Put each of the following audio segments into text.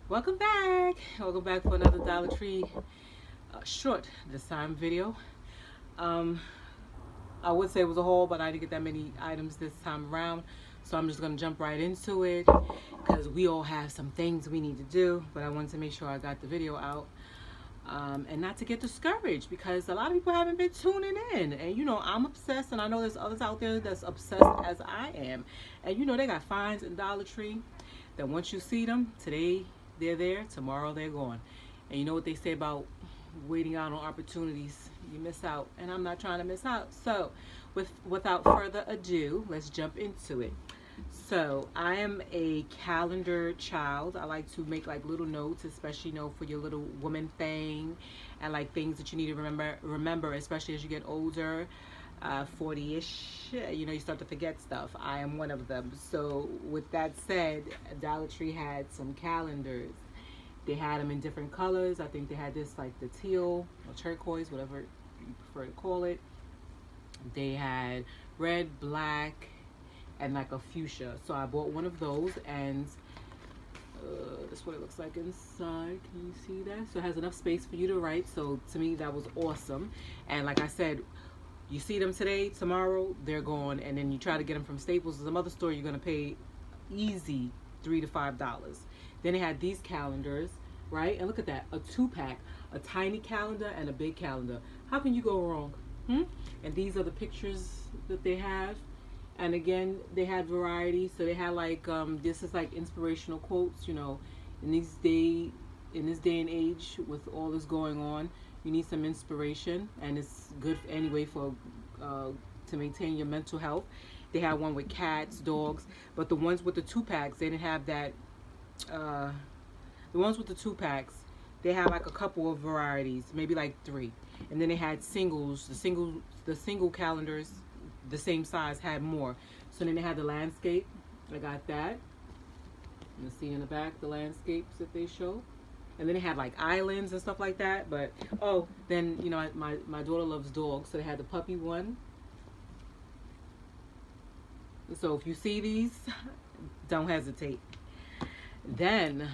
Welcome back. Welcome back for another Dollar Tree short this time video. Um, I would say it was a haul, but I didn't get that many items this time around. So I'm just going to jump right into it because we all have some things we need to do. But I wanted to make sure I got the video out. And not to get discouraged because a lot of people haven't been tuning in. And you know, I'm obsessed, and I know there's others out there that's obsessed as I am. And you know, they got finds in Dollar Tree that once you see them, today they're there, tomorrow they're gone. And you know what they say about waiting out on opportunities? You miss out, and I'm not trying to miss out. So, without further ado, let's jump into it. So I am a calendar child. I like to make like little notes, especially for your little woman thing, and like things that you need to remember, especially as you get older, 40-ish. You start to forget stuff. I am one of them. So with that said, Dollar Tree had some calendars. They had them in different colors. I think they had this like the teal or turquoise, whatever you prefer to call it. They had red, black, and like a fuchsia. So I bought one of those, and that's what it looks like inside. Can you see that? So it has enough space for you to write. So to me, that was awesome. And like I said, you see them today, tomorrow they're gone, and then you try to get them from Staples or some other store, you're gonna pay easy $3 to $5. Then they had these calendars, right? And look at that, a 2-pack, a tiny calendar and a big calendar. How can you go wrong? And these are the pictures that they have. And again, they had variety. So they had like this is like inspirational quotes. In this day and age, with all this going on, you need some inspiration, and it's good anyway for to maintain your mental health. They had one with cats, dogs, but the ones with the 2-packs, they didn't have that. The ones with the 2-packs, they had like a couple of varieties, maybe like 3, and then they had singles. The single calendars, the same size, had more. So then they had the landscape. I got that. You see in the back the landscapes that they show. And then they had like islands and stuff like that. But then my daughter loves dogs, so they had the puppy one. So if you see these, don't hesitate. Then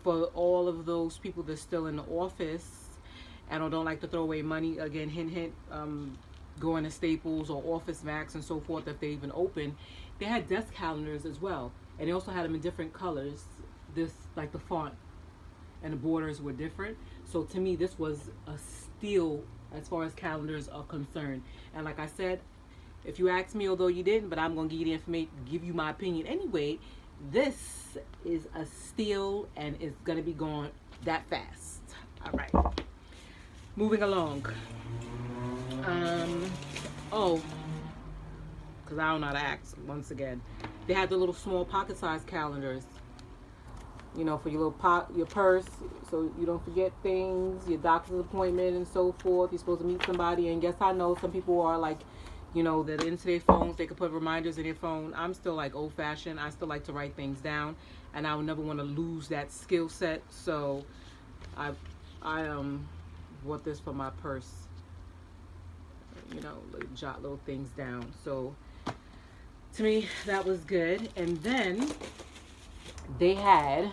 for all of those people that's still in the office and don't like to throw away money, again, hint hint, going to Staples or Office Max and so forth, if they even open, they had desk calendars as well, and they also had them in different colors. This, like the font and the borders were different. So to me, this was a steal as far as calendars are concerned. And like I said, if you ask me, although you didn't, but I'm gonna give you the information, give you my opinion anyway. This is a steal, and it's gonna be gone that fast. All right, moving along. Because I don't know how to act once again. They had the little small pocket size calendars, for your little your purse, so you don't forget things, your doctor's appointment and so forth. You're supposed to meet somebody, and yes, I know some people are like, they're into their phones, they could put reminders in their phone. I'm still like old fashioned. I still like to write things down, and I would never want to lose that skill set. So I bought this for my purse. Jot little things down. So to me, that was good. And then they had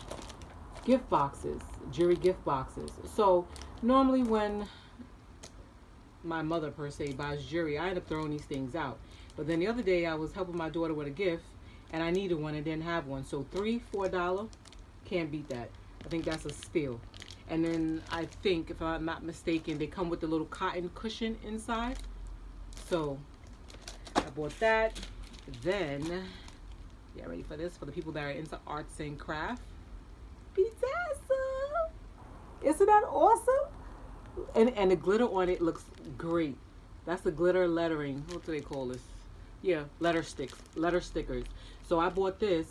gift boxes, jewelry gift boxes. So normally when my mother per se buys jewelry, I end up throwing these things out. But then the other day I was helping my daughter with a gift, and I needed one and didn't have one. So $3-4, can't beat that. I think that's a steal. And then I think, if I'm not mistaken, they come with the little cotton cushion inside. So I bought that. Then, yeah, ready for this? For the people that are into arts and craft. Pizza! Isn't that awesome? And the glitter on it looks great. That's the glitter lettering. What do they call this? Yeah, letter stickers. So I bought this.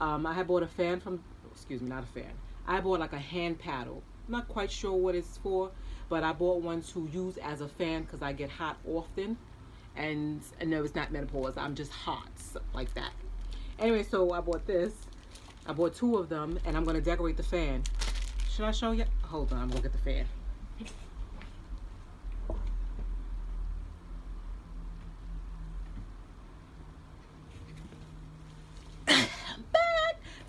I had bought a fan from, excuse me, not a fan. I bought like a hand paddle. I'm not quite sure what it's for, but I bought one to use as a fan because I get hot often. And no, it's not menopause. I'm just hot, like that. Anyway, so I bought this. I bought 2 of them, and I'm going to decorate the fan. Should I show you? Hold on, I'm going to get the fan.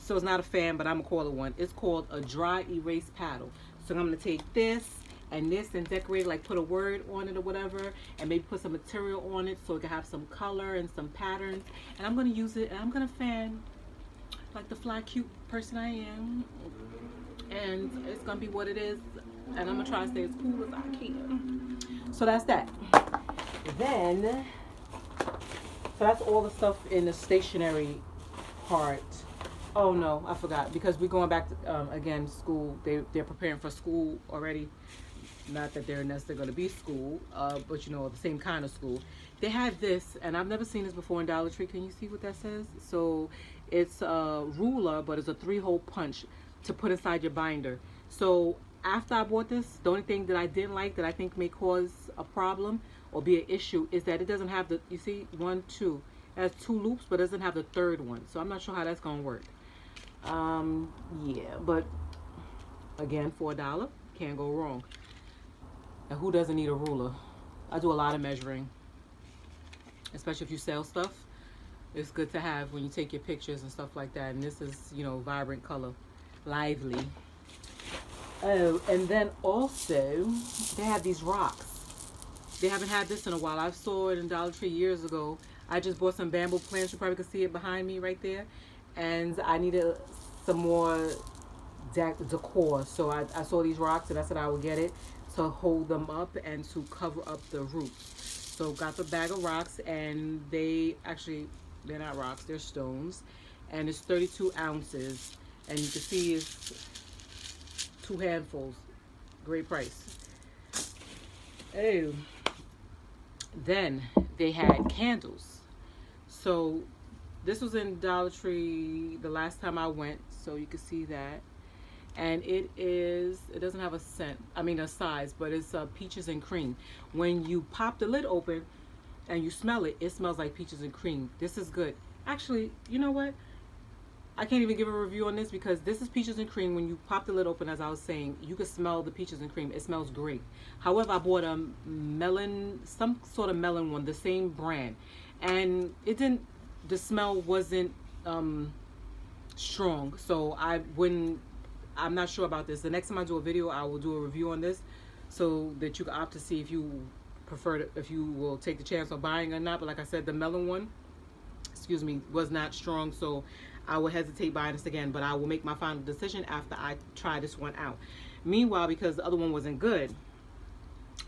so it's not a fan, but I'm gonna call it one. It's called a dry erase paddle. So I'm gonna take this and this and decorate, like put a word on it or whatever, and maybe put some material on it so it can have some color and some patterns. And I'm gonna use it and I'm gonna fan like the fly cute person I am. And it's gonna be what it is. And I'm gonna try to stay as cool as I can. So that's that. Then, so that's all the stuff in the stationery part. Oh no, I forgot, because we're going back to again, school. They're preparing for school already. Not that they're necessarily going to be school, but you know, the same kind of school. They had this, and I've never seen this before in Dollar Tree. Can you see what that says? So it's a ruler, but it's a 3-hole punch to put inside your binder. So after I bought this, the only thing that I didn't like, that I think may cause a problem or be an issue, is that it doesn't have the, you see, 1, 2. It has 2 loops, but it doesn't have the third one. So I'm not sure how that's going to work. Yeah, but again, for $1, can't go wrong. And who doesn't need a ruler? I do a lot of measuring, especially if you sell stuff. It's good to have when you take your pictures and stuff like that. And this is, you know, vibrant color, lively. Oh, and then also they have these rocks. They haven't had this in a while. I saw it in Dollar Tree years ago. I just bought some bamboo plants. You probably can see it behind me right there. And I needed some more decor. So I saw these rocks and I said I would get it to hold them up and to cover up the roots. So got the bag of rocks, and they're not rocks, they're stones. And it's 32 ounces. And you can see it's 2 handfuls. Great price. Oh. Then they had candles. So this was in Dollar Tree the last time I went, so you can see that. And it doesn't have a size, but it's peaches and cream. When you pop the lid open and you smell it, it smells like peaches and cream. This is good. Actually, you know what? I can't even give a review on this, because this is peaches and cream. When you pop the lid open, as I was saying, you can smell the peaches and cream. It smells great. However, I bought a melon, some sort of melon one, the same brand. And the smell wasn't strong. So I'm not sure about this. The next time I do a video, I will do a review on this, so that you can opt to see if you if you will take the chance of buying or not. But like I said, the melon one, was not strong, so I will hesitate buying this again. But I will make my final decision after I try this one out. Meanwhile, because the other one wasn't good,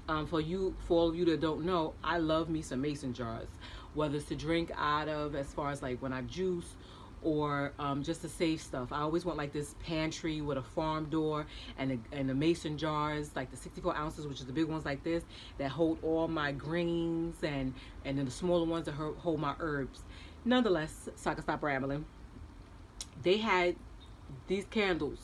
for all of you that don't know, I love me some mason jars, whether it's to drink out of, as far as like when I juice, or just to save stuff. I always want like this pantry with a farm door and the mason jars, like the 64 ounces, which is the big ones like this, that hold all my greens, and then the smaller ones that hold my herbs. Nonetheless, so I can stop rambling, they had these candles.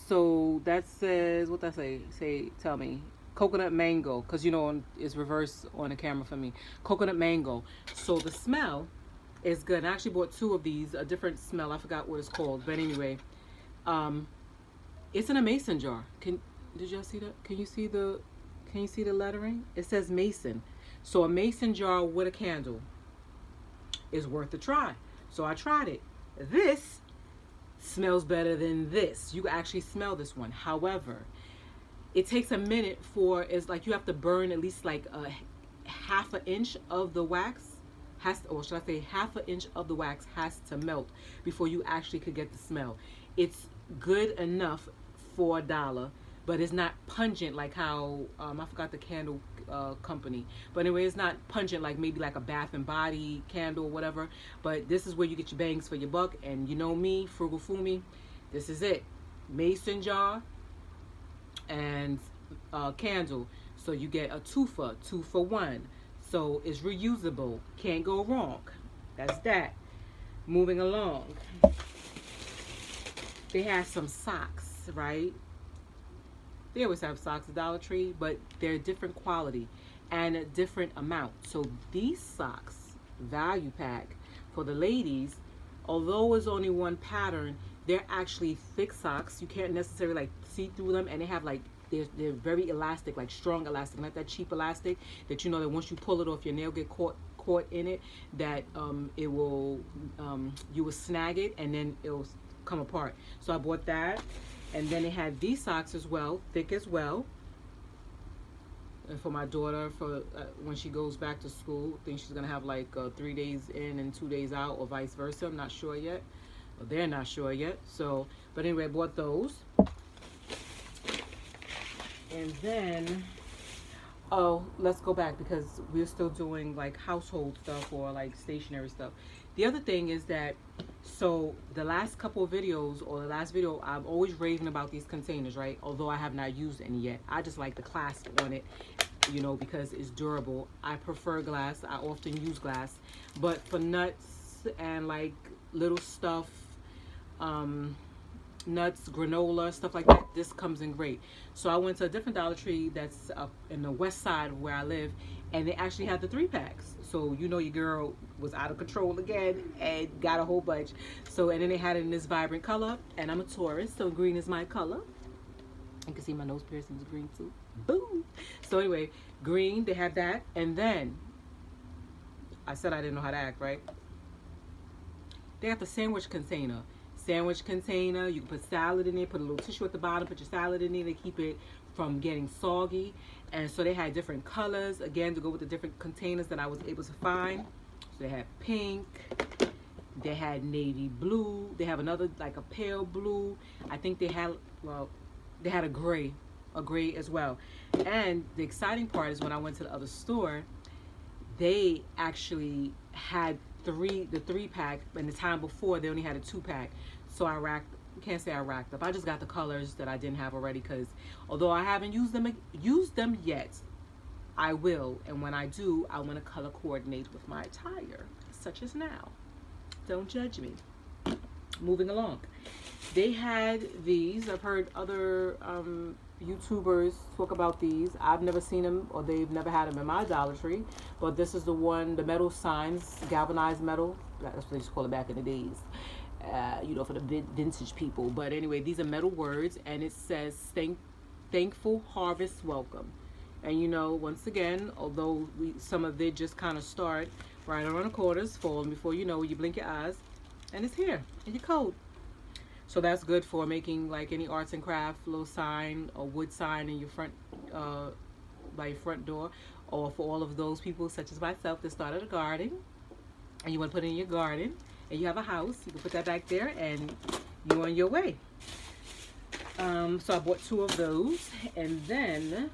So that says, what that say? Tell me. Coconut mango, because you know it's reversed on the camera for me. Coconut mango. So the smell is good. I actually bought 2 of these, a different smell. I forgot what it's called, but anyway, it's in a mason jar. Did y'all see that? Can you see the lettering? It says mason. So a mason jar with a candle is worth a try. So I tried it. This smells better than this. You can actually smell this one. However, it takes a minute it's like you have to burn at least like a half an inch of the wax or should I say half an inch of the wax has to melt before you actually could get the smell. It's good enough for $1, but it's not pungent like how I forgot the candle company, but anyway, it's not pungent like maybe like a Bath and Body candle or whatever. But this is where you get your bangs for your buck. And you know me, Frugal Fumi, this is it. Mason jar and candle, so you get a 2 for 1. So it's reusable, can't go wrong. That's that. Moving along, they have some socks, right? They always have socks at Dollar Tree, but they're different quality and a different amount. So these socks, value pack for the ladies, although it's only one pattern, they're actually thick socks. You can't necessarily like see through them, and they have like they're very elastic, like strong elastic, not that cheap elastic that you know that once you pull it off, your nail get caught caught in it that it will you will snag it and then it'll come apart. So I bought that, and then it had these socks as well, thick as well. And for my daughter, for when she goes back to school, I think she's gonna have like 3 days in and 2 days out, or vice versa. I'm not sure yet. Well, they're not sure yet. So, but anyway, I bought those. And then, oh, let's go back because we're still doing like household stuff or like stationary stuff. The other thing is that, so the last couple of videos, or the last video, I'm always raving about these containers, right? Although I have not used any yet. I just like the clasp on it, you know, because it's durable. I prefer glass. I often use glass. But for nuts and like little stuff, nuts, granola, stuff like that, this comes in great. So I went to a different Dollar Tree that's up in the west side of where I live, and they actually had the 3-packs. So you know your girl was out of control again and got a whole bunch. So, and then they had it in this vibrant color, and I'm a Taurus, so green is my color. You can see my nose piercing is green too. Boom. So anyway, green, they had that. And then I said I didn't know how to act, right? They got the sandwich container. Sandwich container, you can put salad in there, put a little tissue at the bottom, put your salad in there to keep it from getting soggy. And so they had different colors, again, to go with the different containers that I was able to find. So they had pink, they had navy blue, they have another like a pale blue. I think they had, well, they had a gray as well. And the exciting part is when I went to the other store, they actually had the 3-pack, and the time before they only had a 2-pack. So I can't say I racked up. I just got the colors that I didn't have already, because although I haven't used them yet, I will. And when I do, I want to color coordinate with my attire, such as now. Don't judge me. Moving along. They had these. I've heard other YouTubers talk about these. I've never seen them, or they've never had them in my Dollar Tree. But this is the one, the metal signs, galvanized metal. That's what they used to call it back in the days. You know, for the vintage people. But anyway, these are metal words, and it says thankful harvest welcome. And you know, once again, although some of it just kind of start right around the corners, falling before you know, you blink your eyes, and it's here in your code. So that's good for making like any arts and craft little sign or wood sign in your front, by your front door, or for all of those people such as myself that started a garden and you want to put it in your garden and you have a house, you can put that back there and you're on your way. So I bought 2 of those, and then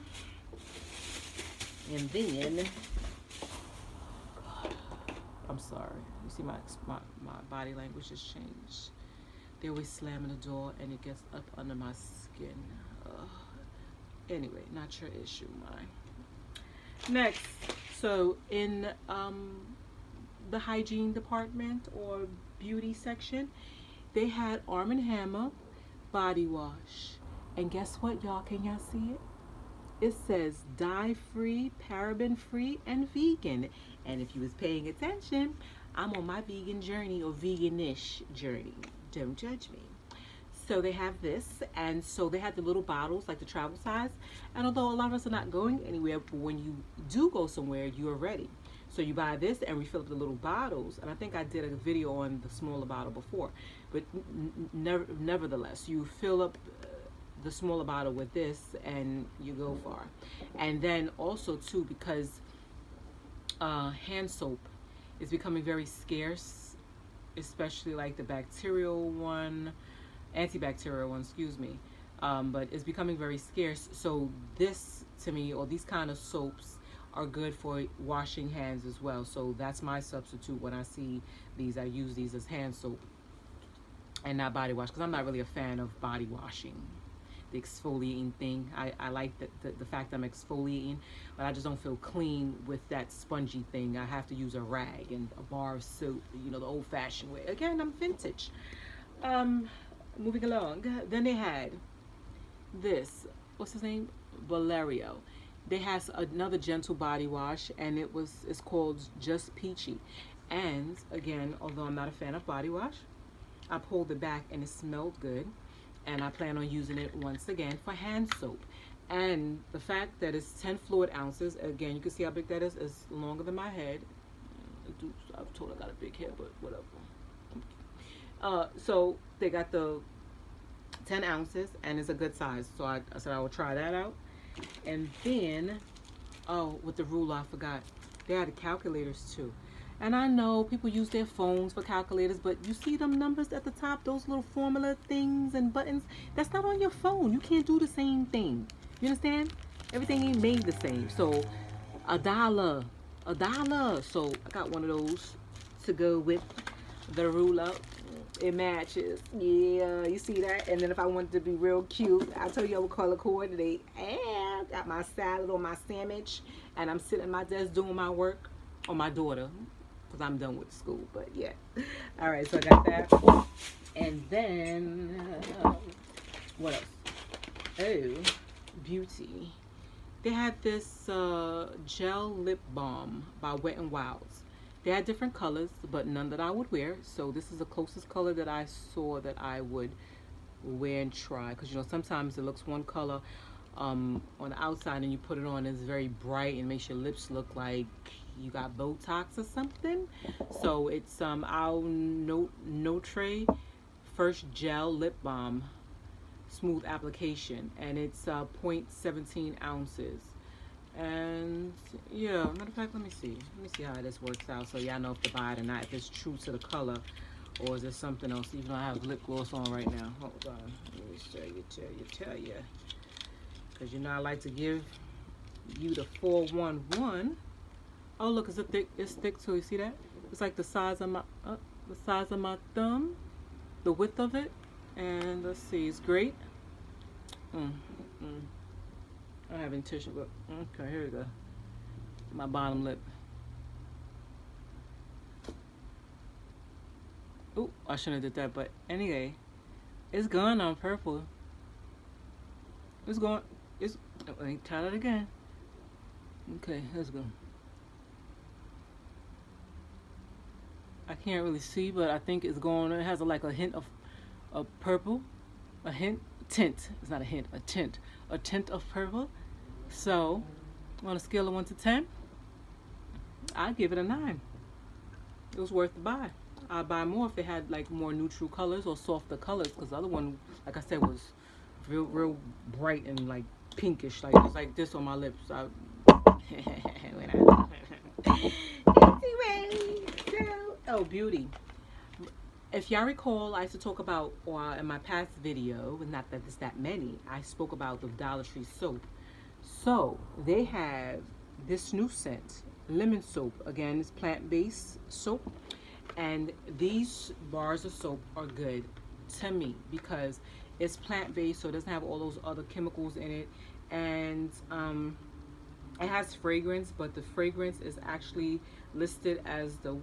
God, I'm sorry. You see my body language has changed. They always slamming the door and it gets up under my skin. Anyway, not your issue, mine. Next, so in the hygiene department or beauty section, they had Arm & Hammer body wash. And guess what, y'all? Can y'all see it? It says dye-free, paraben-free, and vegan. And if you was paying attention, I'm on my vegan journey, or veganish journey. Don't judge me. So they have this, and so they had the little bottles, like the travel size. And although a lot of us are not going anywhere, but when you do go somewhere, you are ready. So you buy this and refill up the little bottles. And I think I did a video on the smaller bottle before. But nevertheless, you fill up the smaller bottle with this and you go far. And then also too, because hand soap is becoming very scarce, especially like the bacterial one, antibacterial one, excuse me. But it's becoming very scarce. So this, to me, or these kind of soaps are good for washing hands as well. So that's my substitute when I see these. I use these as hand soap and not body wash, because I'm not really a fan of body washing, the exfoliating thing. I like the fact that I'm exfoliating, but I just don't feel clean with that spongy thing. I have to use a rag and a bar of soap, you know, the old-fashioned way. Again, I'm vintage. Moving along, then they had this, what's his name, Valerio. They has another gentle body wash, and it's called Just Peachy. And again, although I'm not a fan of body wash, I pulled it back and it smelled good, and I plan on using it once again for hand soap. And the fact that it's 10 fluid ounces, again, you can see how big that is. It's longer than my head. I'm told I got a big head, but whatever. So they got the 10 ounces, and it's a good size. So I said I would try that out. And then, oh, with the ruler, I forgot. They had the calculators too. And I know people use their phones for calculators, but you see them numbers at the top, those little formula things and buttons? That's not on your phone. You can't do the same thing. You understand? Everything ain't made the same. So $1. So I got one of those to go with the ruler. It matches. Yeah, you see that? And then if I wanted to be real cute, I told you I would color coordinate. And got my salad or my sandwich, and I'm sitting at my desk doing my work, or my daughter, because I'm done with school. But yeah. All right, so I got that. And then what else? Oh, beauty. They had this gel lip balm by Wet n Wilds. They had different colors, but none that I would wear. So this is the closest color that I saw that I would wear and try. Because, you know, sometimes it looks one color on the outside, and you put it on, it's very bright and makes your lips look like you got Botox or something. So it's Al Notre First Gel Lip Balm Smooth Application, and it's 0.17 ounces. And yeah, matter of fact, let me see how this works out, so y'all know if to buy it or not, if it's true to the color, or is there something else. Even though I have lip gloss on right now. Hold on, let me tell you, because you know I like to give you the 411. Oh look, it's thick too. You see that? It's like the size of my thumb, the width of it. And let's see, it's great. I don't have any tissue, but okay, here we go. My bottom lip. Ooh, I shouldn't have did that, but anyway, it's gone on purple. It's going. Let me try it again. Okay, let's go. I can't really see, but I think it's going. It has like a hint of purple, a tint. It's not a hint, a tint of purple. So, on a scale of 1 to 10, I give it a 9. It was worth the buy. I'd buy more if they had like more neutral colors or softer colors, because the other one, like I said, was real bright and like pinkish, like just like this on my lips. Anyway, so beauty. If y'all recall, I used to talk about, or in my past video, not that there's that many, I spoke about the Dollar Tree soap. So they have this new scent, lemon soap. Again, it's plant-based soap, and these bars of soap are good to me because it's plant-based, so it doesn't have all those other chemicals in it, and it has fragrance, but the fragrance is actually listed as the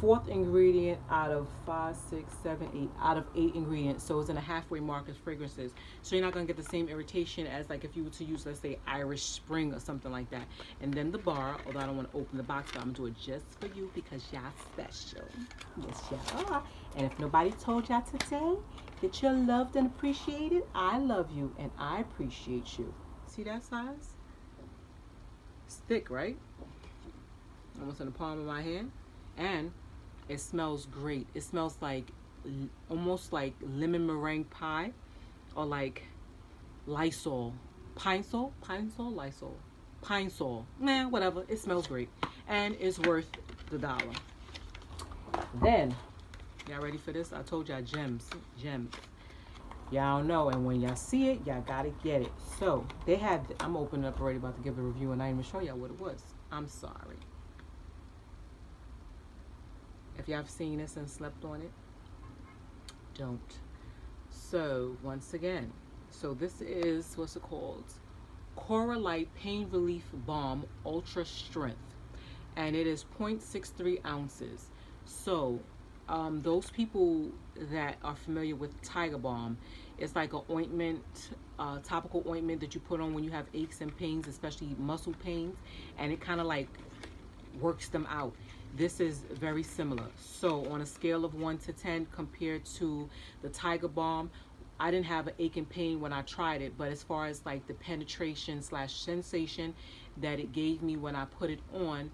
4th ingredient out of 5, 6, 7, 8 out of 8 ingredients. So it's in a halfway mark as fragrances. So you're not gonna get the same irritation as like if you were to use, let's say, Irish Spring or something like that. And then the bar, although I don't want to open the box, but I'm gonna do it just for you because y'all special. Yes, y'all are. And if nobody told y'all today that you're loved and appreciated, I love you and I appreciate you. See that size? It's thick, right? Almost in the palm of my hand. And it smells great. It smells like almost like lemon meringue pie, or like Lysol, Pine Sol, whatever. It smells great, and it's worth the $1. Then, y'all ready for this? I told y'all gems. Y'all know, and when y'all see it, y'all gotta get it. So they had. I'm opening up already, about to give a review, and I didn't even show y'all what it was. I'm sorry. If y'all have seen this and slept on it, don't. So once again, so this is, what's it called? Coralite Pain Relief Balm Ultra Strength, and it is 0.63 ounces. So those people that are familiar with Tiger Balm, it's like an ointment, topical ointment that you put on when you have aches and pains, especially muscle pains, and it kind of like works them out. This is very similar. So on a scale of 1 to 10 compared to the Tiger Balm, I didn't have an ache and pain when I tried it, but as far as like the penetration / sensation that it gave me when I put it on,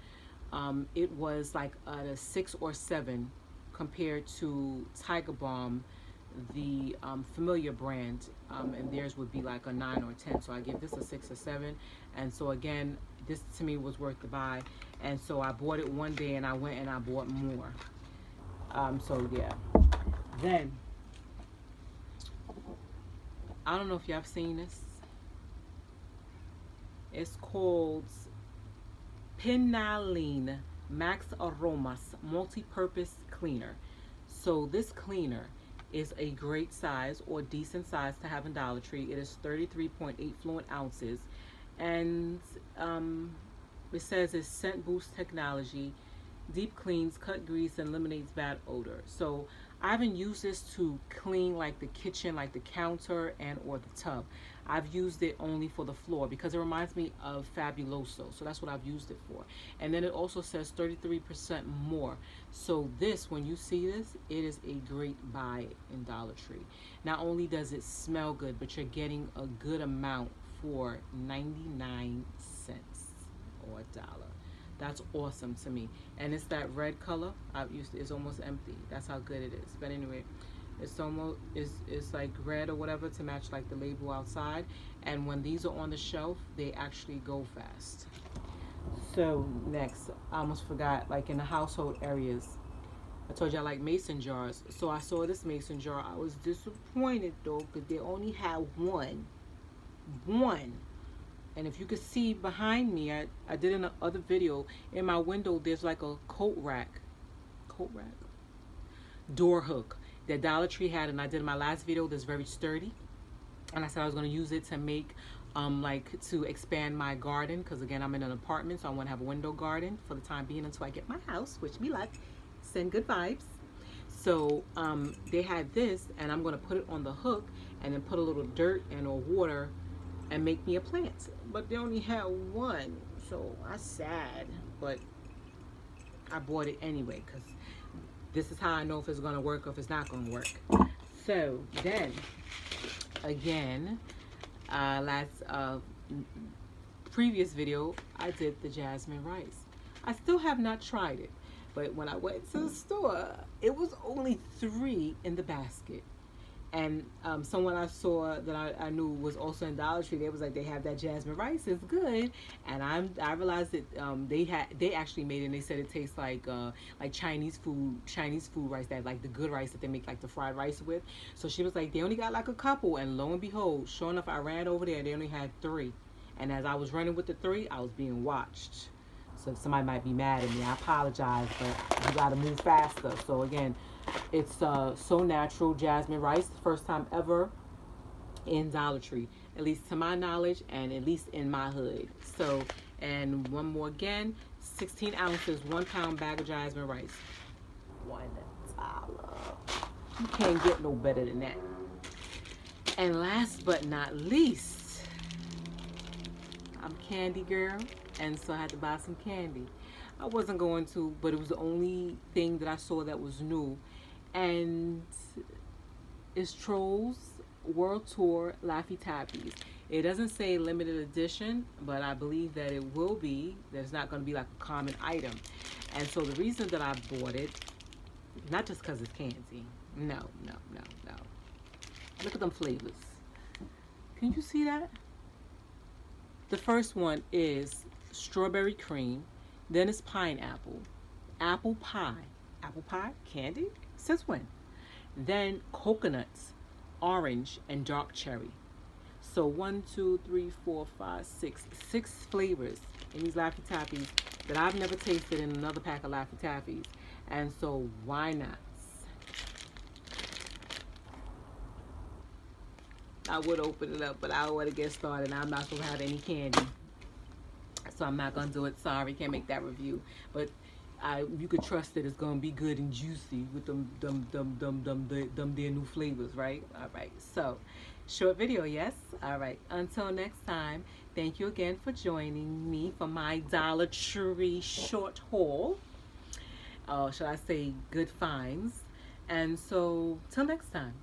it was like a 6 or 7 compared to Tiger Balm, the familiar brand, and theirs would be like a 9 or 10. So I give this a 6 or 7. And so again, this to me was worth the buy. And so I bought it one day and I went and I bought more. So yeah. Then, I don't know if y'all have seen this. It's called Pinaline Max Aromas Multi-Purpose Cleaner. So this cleaner is a great size or decent size to have in Dollar Tree. It is 33.8 fluent ounces. And it says it's scent boost technology, deep cleans, cut grease, and eliminates bad odor. So I haven't used this to clean like the kitchen, like the counter and or the tub. I've used it only for the floor because it reminds me of Fabuloso. So that's what I've used it for. And then it also says 33% more. So this, when you see this, it is a great buy in Dollar Tree. Not only does it smell good, but you're getting a good amount for 99 cents or $1. That's awesome to me. And it's that red color. I've used it. It's almost empty. That's how good it is. But anyway, it's almost it's like red or whatever to match like the label outside. And when these are on the shelf, they actually go fast. So next, I almost forgot, like in the household areas, I told you I like mason jars. So I saw this mason jar. I was disappointed though because they only had one. And if you could see behind me, I did in another video, in my window there's like a coat rack, door hook that Dollar Tree had, and I did in my last video that's very sturdy. And I said I was going to use it to make, like to expand my garden, because again I'm in an apartment, so I want to have a window garden for the time being until I get my house, which be like, send good vibes. So they had this, and I'm going to put it on the hook and then put a little dirt and or water and make me a plant. But they only had one, so I'm sad, but I bought it anyway because this is how I know if it's gonna work or if it's not gonna work. So then again, previous video I did the jasmine rice. I still have not tried it, but when I went to the store, it was only 3 in the basket. And someone I saw that I knew was also in Dollar Tree, they was like, they have that jasmine rice, it's good. And I realized that they actually made it, and they said it tastes like Chinese food rice, that like the good rice that they make like the fried rice with. So she was like, they only got like a couple, and lo and behold, sure enough, I ran over there, they only had 3. And as I was running with the 3, I was being watched. So somebody might be mad at me, I apologize, but you gotta move faster. So again, it's So Natural jasmine rice, the first time ever in Dollar Tree, at least to my knowledge, and at least in my hood. So, and one more again, 16 ounces, 1 pound bag of jasmine rice, $1. You can't get no better than that. And last but not least, I'm a candy girl, and so I had to buy some candy. I wasn't going to, but it was the only thing that I saw that was new. And it's Trolls World Tour Laffy Tappies. It doesn't say limited edition, but I believe that it will be. There's not going to be like a common item. And so the reason that I bought it, not just because it's candy. No. Look at them flavors. Can you see that? The first one is strawberry cream. Then it's pineapple, apple pie candy? Since when? Then coconuts, orange, and dark cherry. So 1, 2, 3, 4, 5, 6 flavors in these Laffy Tappies that I've never tasted in another pack of Laffy Tappies. And so why not? I would open it up, but I don't want to get started. I'm not supposed to have any candy, so I'm not gonna do it. Sorry, can't make that review. But you could trust that it's gonna be good and juicy with them their new flavors, right? All right. So, short video, yes. All right. Until next time, thank you again for joining me for my Dollar Tree short haul. Should I say good finds? And so, till next time.